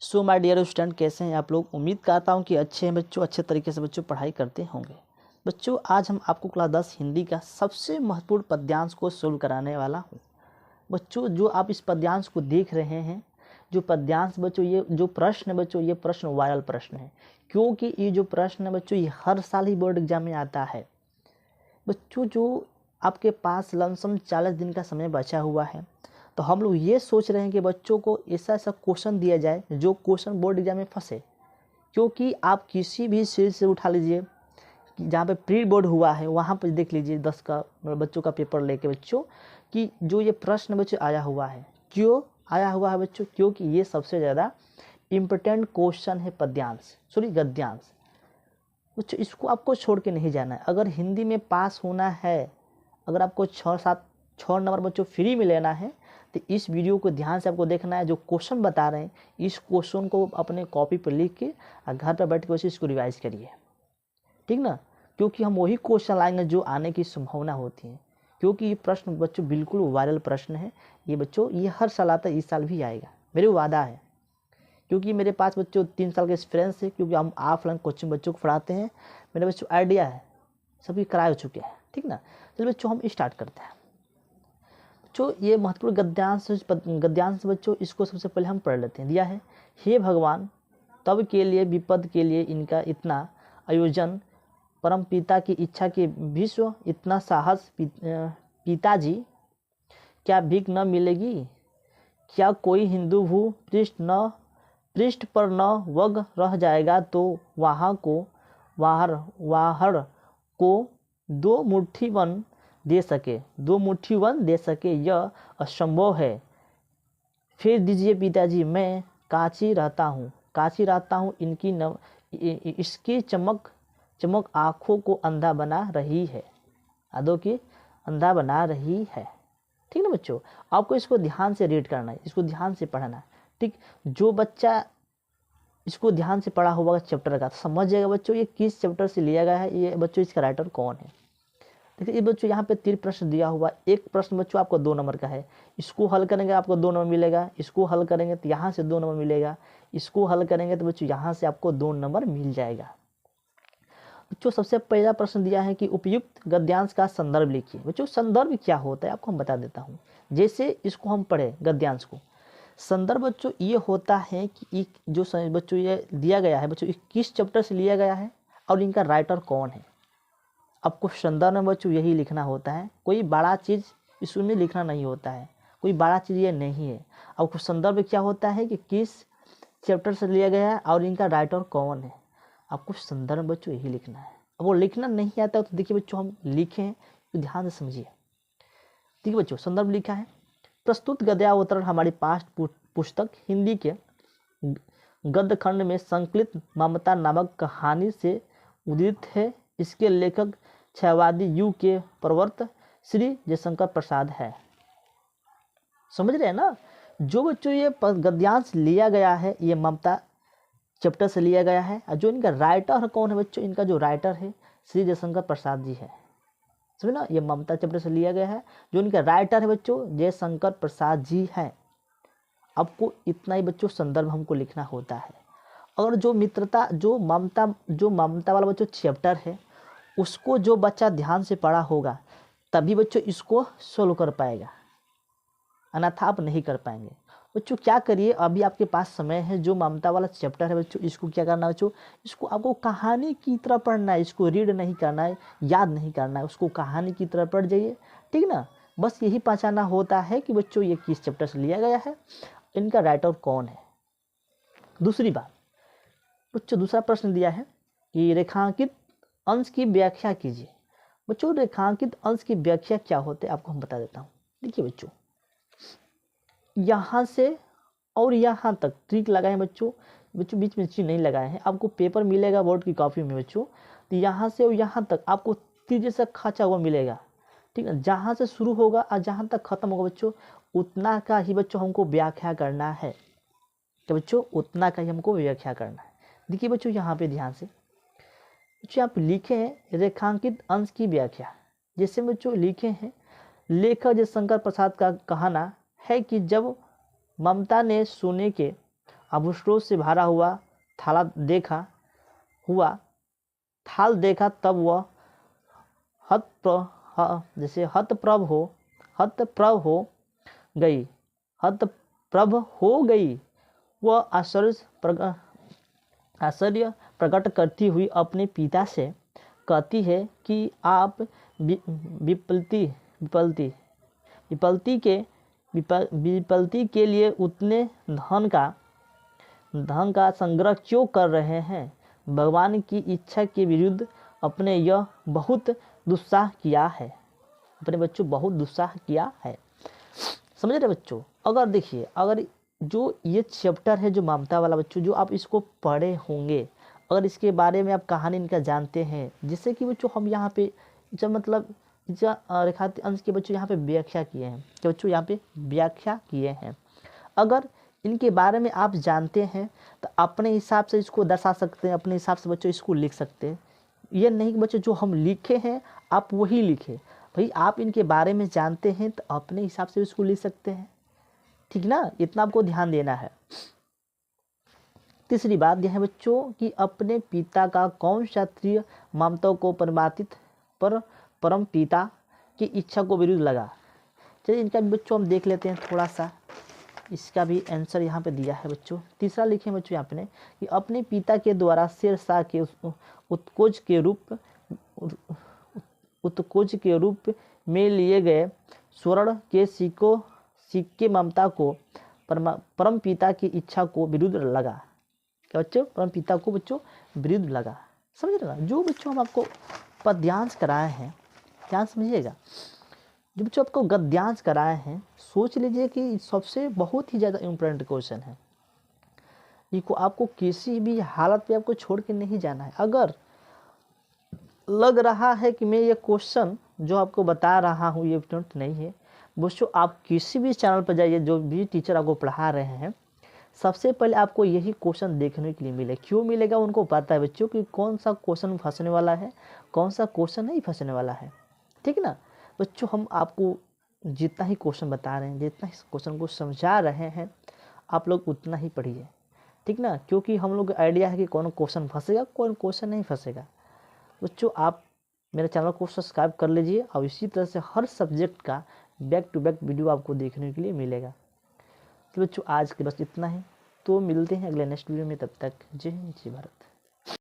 So my dear student, कैसे हैं आप लोग। उम्मीद करता हूं कि अच्छे हैं बच्चों, अच्छे तरीके से बच्चों पढ़ाई करते होंगे। बच्चों आज हम आपको क्लास 10 हिंदी का सबसे महत्वपूर्ण पद्यांश को सोल्व कराने वाला हूं। बच्चों जो आप इस पद्यांश को देख रहे हैं, जो पद्यांश बच्चों, ये जो प्रश्न है बच्चों, ये प्रश्न वायरल प्रश्न है, क्योंकि ये जो प्रश्न है बच्चों, ये हर साल ही बोर्ड एग्जाम में आता है। बच्चों जो आपके पास लमसम 40 दिन का समय बचा हुआ है, तो हम लोग ये सोच रहे हैं कि बच्चों को ऐसा ऐसा क्वेश्चन दिया जाए जो क्वेश्चन बोर्ड एग्जाम में फंसे। क्योंकि आप किसी भी सीरीज से उठा लीजिए, जहाँ पे प्री बोर्ड हुआ है वहाँ पर देख लीजिए 10 का बच्चों का पेपर लेके बच्चों कि जो ये प्रश्न बच्चों आया हुआ है, क्यों आया हुआ है बच्चों, क्योंकि ये सबसे ज़्यादा इम्पोर्टेंट क्वेश्चन है पद्यांश, सॉरी गद्यांश। बच्चों इसको आपको छोड़ के नहीं जाना है। अगर हिंदी में पास होना है, अगर आपको 6 नंबर बच्चों फ्री में लेना है, तो इस वीडियो को ध्यान से आपको देखना है। जो क्वेश्चन बता रहे हैं, इस क्वेश्चन को अपने कॉपी पर लिख के और घर पर बैठ के इसको रिवाइज करिए, ठीक ना। क्योंकि हम वही क्वेश्चन लाएंगे जो आने की संभावना होती है। क्योंकि ये प्रश्न बच्चों बिल्कुल वायरल प्रश्न है। ये बच्चों ये हर साल आता है, इस साल भी आएगा, मेरे वादा है। क्योंकि मेरे पास बच्चों 3 साल का एक्सपीरियंस है, क्योंकि हम ऑफलाइन कोचिंग बच्चों को पढ़ाते हैं। मेरे बच्चों आइडिया है, सभी कराए हो चुके हैं, ठीक ना। चलिए बच्चों हम स्टार्ट करते हैं। बच्चों ये महत्वपूर्ण गद्यांश बच्चों, इसको सबसे पहले हम पढ़ लेते हैं। दिया है, हे भगवान तब के लिए विपद के लिए इनका इतना आयोजन, परम पिता की इच्छा के विश्व इतना साहस, पिताजी क्या भीख न मिलेगी, क्या कोई हिंदू भू पृष्ठ पर न वग रह जाएगा, तो वहाँ को वाहर को 2 मुट्ठी वन दे सके यह असंभव है। फिर दीजिए पिताजी, मैं काची रहता हूँ इसकी चमक आँखों को अंधा बना रही है, आदों की अंधा बना रही है, ठीक ना बच्चों। आपको इसको ध्यान से रीड करना है, इसको ध्यान से पढ़ना है, ठीक। जो बच्चा इसको ध्यान से पढ़ा होगा चैप्टर का, तो समझ जाएगा बच्चों ये किस चैप्टर से लिया गया है, ये बच्चों इसका राइटर कौन है। देखिए ये बच्चों यहाँ पे 3 प्रश्न दिया हुआ। एक प्रश्न बच्चों आपको 2 नंबर का है, इसको हल करेंगे आपको 2 नंबर मिलेगा, इसको हल करेंगे तो यहाँ से 2 नंबर मिलेगा, इसको हल करेंगे तो बच्चों यहाँ से आपको 2 नंबर मिल जाएगा। बच्चों सबसे पहला प्रश्न दिया है कि उपयुक्त गद्यांश का संदर्भ लिखिए। बच्चों संदर्भ क्या होता है आपको हम बता देता हूँ। जैसे इसको हम पढ़े गद्यांश को, संदर्भ बच्चों ये होता है कि जो बच्चों ये दिया गया है बच्चों, किस चैप्टर से लिया गया है और इनका राइटर कौन है। आपको संदर्भ में बच्चों यही लिखना होता है, कोई बड़ा चीज़ इसमें लिखना नहीं होता है, कोई बड़ा चीज़ ये नहीं है। आपको संदर्भ क्या होता है कि किस चैप्टर से लिया गया है और इनका राइटर कौन है। आपको संदर्भ बच्चों यही लिखना है। अब वो लिखना नहीं आता तो देखिए बच्चों हम लिखें तो ध्यान से समझिए। ठीक है बच्चों, संदर्भ लिखा है, प्रस्तुत गद्यावतरण हमारी पाठ्य पुस्तक हिंदी के गद्य खंड में संकलित ममता नामक कहानी से उद्धृत है। इसके लेखक छायावादी युग के प्रवर्तक श्री जयशंकर प्रसाद है। समझ रहे हैं ना। जो बच्चों ये गद्यांश लिया गया है ये ममता चैप्टर से लिया गया है, और जो इनका राइटर कौन है बच्चों, इनका जो राइटर है श्री जयशंकर प्रसाद जी है। समझे ना, ये ममता चैप्टर से लिया गया है, जो इनका राइटर है बच्चों जयशंकर प्रसाद जी है। आपको इतना ही बच्चों संदर्भ हमको लिखना होता है। और जो मित्रता जो ममता वाला बच्चों चैप्टर है, उसको जो बच्चा ध्यान से पढ़ा होगा तभी बच्चों इसको सोल्व कर पाएगा, अन्यथा आप नहीं कर पाएंगे। बच्चों क्या करिए, अभी आपके पास समय है, जो ममता वाला चैप्टर है बच्चों, इसको क्या करना है बच्चों, इसको आपको कहानी की तरह पढ़ना है, इसको रीड नहीं करना है, याद नहीं करना है, उसको कहानी की तरह पढ़ जाइए, ठीक ना। बस यही पहचाना होता है कि बच्चों ये किस चैप्टर से लिया गया है, इनका राइटर कौन है। दूसरी बात बच्चों, दूसरा प्रश्न दिया है कि रेखांकित अंश की व्याख्या कीजिए। बच्चों रेखांकित अंश की व्याख्या क्या होते है आपको हम बता देता हूँ। देखिए बच्चों, यहाँ से और यहाँ तक ट्रिक लगाए बच्चों बीच में चीज नहीं लगाए हैं। आपको पेपर मिलेगा बोर्ड की कॉपी में बच्चों, तो यहाँ से और यहाँ तक आपको तीर जैसा खाचा हुआ मिलेगा, ठीक है। जहाँ से शुरू होगा और जहाँ तक खत्म होगा बच्चों, उतना का ही बच्चों हमको व्याख्या करना है। तो बच्चों उतना का ही हमको व्याख्या करना है। देखिए बच्चों यहाँ पे ध्यान से बच्चों आप लिखे हैं रेखांकित अंश की व्याख्या। जैसे बच्चों लिखे हैं, लेखक जयशंकर प्रसाद का कहना है कि जब ममता ने सोने के आभूषणों से भरा हुआ थाल देखा तब वह हतप्रभ हो गई। वह आश्चर्य प्रकट करती हुई अपने पिता से कहती है कि आप विपत्ति के लिए उतने धन का संग्रह क्यों कर रहे हैं? भगवान की इच्छा के विरुद्ध अपने यह बहुत दुस्साह किया है। अपने बच्चों बहुत दुस्साह किया है। समझ रहे बच्चों? अगर देखिए, अगर जो ये चैप्टर है जो ममता वाला बच्चों, जो आप इसको पढ़े होंगे, अगर इसके बारे में आप कहानी इनका जानते हैं, जिससे कि बच्चों हम यहाँ पे जब मतलब रेखाती अंश के बच्चों यहाँ पे व्याख्या किए हैं, कि बच्चों यहाँ पे व्याख्या किए हैं, अगर इनके बारे में आप जानते हैं तो अपने हिसाब से इसको दर्शा सकते हैं, अपने हिसाब से बच्चों इसको लिख सकते हैं। ये नहीं कि बच्चों जो हम लिखे हैं आप वही लिखे, भाई आप इनके बारे में जानते हैं तो अपने हिसाब से इसको लिख सकते हैं, ठीक ना? इतना आपको ध्यान देना है। तीसरी बात यह है बच्चों कि अपने पिता का कौन क्षत्रिय ममता को परम पिता की इच्छा को विरुद्ध लगा। चलिए इनका भी बच्चों हम देख लेते हैं थोड़ा सा, इसका भी आंसर यहाँ पे दिया है बच्चों। तीसरा लिखे बच्चों यहाँ पे कि अपने पिता के द्वारा शेरशाह के उत्कोच के रूप में लिए गए स्वर्ण के सिक्के ममता को परम पिता की इच्छा को विरुद्ध लगा। क्या बच्चों? परम पिता को बच्चों विरुद्ध लगा। समझ रहे ना? जो बच्चों हम आपको पद्यांश कराए हैं, ध्यान समझिएगा, जो बच्चों आपको गद्यांश कराए हैं, सोच लीजिए कि सबसे बहुत ही ज़्यादा इम्पोर्टेंट क्वेश्चन है। इसको आपको किसी भी हालत पे आपको छोड़ के नहीं जाना है। अगर लग रहा है कि मैं ये क्वेश्चन जो आपको बता रहा हूँ ये इम्पोर्टेंट नहीं है, बच्चों आप किसी भी चैनल पर जाइए, जो भी टीचर आपको पढ़ा रहे हैं, सबसे पहले आपको यही क्वेश्चन देखने के लिए मिले। क्यों मिलेगा? उनको पता है बच्चों कि कौन सा क्वेश्चन फंसने वाला है, कौन सा क्वेश्चन नहीं फंसने वाला है, ठीक ना बच्चों? हम आपको जितना ही क्वेश्चन बता रहे हैं, जितना इस क्वेश्चन को समझा रहे हैं, आप लोग उतना ही पढ़िए, ठीक ना? क्योंकि हम लोग को आइडिया है कि कौन क्वेश्चन फंसेगा, कौन क्वेश्चन नहीं फंसेगा। बच्चों आप मेरे चैनल को सब्सक्राइब कर लीजिए और इसी तरह से हर सब्जेक्ट का बैक टू बैक वीडियो आपको देखने के लिए मिलेगा। तो बच्चों आज के बस इतना ही, तो मिलते हैं अगले नेक्स्ट वीडियो में। तब तक जय हिंद, जय भारत।